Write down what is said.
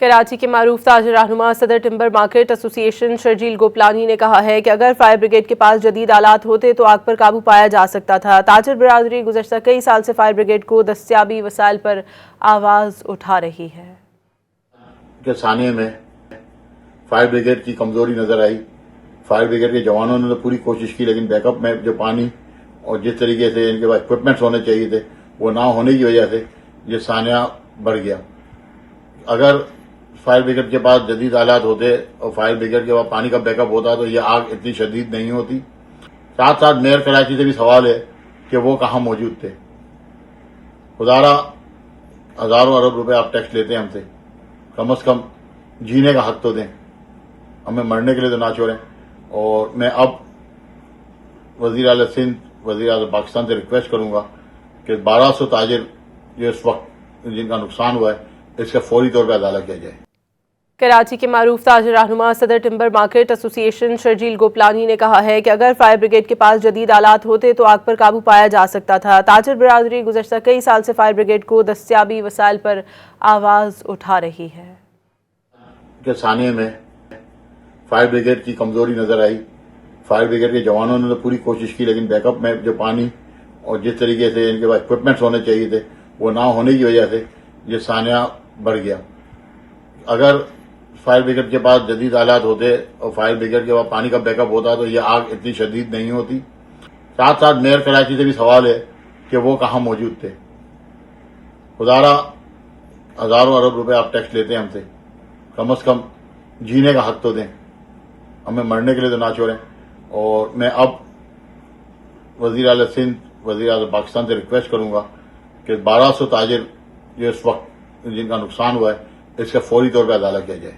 कराची के मारूफ ताजर रहनुमा सदर timber market association Sharjeel Gopalani ने कहा है कि अगर फायर ब्रिगेड के पास जदीद आलात होते तो आग पर काबू पाया जा सकता था। ताजर बरादरी गुज़श्ता कई साल से फायर ब्रिगेड को दस्तियाबी वसाइल पर आवाज़ उठा रही है। के सानिए में फायर ब्रिगेड की कमजोरी नजर आई। फायर ब्रिगेड के जवानों ने तो पूरी कोशिश की, लेकिन बैकअप में जो पानी और जिस तरीके से इनके पास इक्विपमेंट्स होने चाहिए थे वो ना होने की वजह से ये सानिया बढ़ गया। अगर फायर ब्रिगेड के पास जदीद आलात होते और फायर ब्रिगेड के पास पानी का बैकअप होता तो ये आग इतनी शदीद नहीं होती। साथ साथ मेयर कराची से भी सवाल है कि वो कहाँ मौजूद थे। खुदारा हजारों अरब रुपए आप टैक्स लेते हैं हमसे, कम से कम जीने का हक तो दें, हमें मरने के लिए तो ना छोड़ें। और मैं अब वजीर आला सिंध, वजीर आला पाकिस्तान से रिक्वेस्ट करूंगा कि 1200 ताजिर जो इस वक्त जिनका नुकसान हुआ है इसका फौरी तौर पर अदाला किया जाए। कराची के मारूफ ताजर रहनुमा सदर timber market association Sharjeel Gopalani ने कहा है कि अगर फायर ब्रिगेड के पास जदीद आलात होते तो आग पर काबू पाया जा सकता था। ताजर बरादरी गुज़श्ता कई साल से फायर ब्रिगेड को दस्तियाबी वसाइल पर आवाज़ उठा रही है। के सानिए में फायर ब्रिगेड की कमजोरी नजर आई। फायर ब्रिगेड के जवानों ने तो पूरी कोशिश की, लेकिन बैकअप में जो पानी और जिस तरीके से इनके पास इक्विपमेंट्स होने चाहिए थे वो ना होने की वजह से ये सानिया बढ़ गया। अगर फायर ब्रिगेड के पास जदीद आलात होते और फायर ब्रिगेड के पास पानी का बैकअप होता तो ये आग इतनी शदीद नहीं होती। साथ साथ मेयर कराची से भी सवाल है कि वो कहाँ मौजूद थे। खुदारा हजारों अरब रुपए आप टैक्स लेते हैं हमसे, कम से कम जीने का हक तो दें, हमें मरने के लिए तो ना छोड़ें। और मैं अब वजीर आला सिंध, वजीर आला पाकिस्तान से रिक्वेस्ट करूंगा कि 1200 ताजिर जो इस वक्त जिनका नुकसान हुआ है इसका फौरी तौर पर अदाला किया जाए।